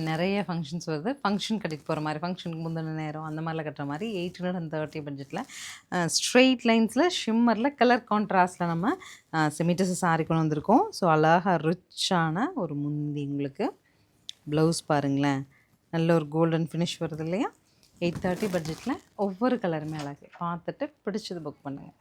நிறைய ஃபங்க்ஷன்ஸ் வருது. ஃபங்க்ஷன் கட்டிட்டு போகிற மாதிரி, ஃபங்க்ஷனுக்கு முந்தின நேரம் அந்த மாதிரிலாம் கட்டுற மாதிரி 830 பட்ஜெட்டில் ஸ்ட்ரெயிட் லைன்ஸில் ஷிம்மரில் கலர் கான்ட்ராஸ்டில் நம்ம செமிட்டஸ் சாரி கொண்டு வந்திருக்கோம். ஸோ அழகாக ரிச்சான ஒரு முந்தி. உங்களுக்கு ப்ளவுஸ் பாருங்களேன், நல்ல ஒரு கோல்டன் ஃபினிஷ் வருது இல்லையா? 830 பட்ஜெட்டில் ஒவ்வொரு கலருமே அழகு. பார்த்துட்டு பிடிச்சது புக் பண்ணுங்கள்.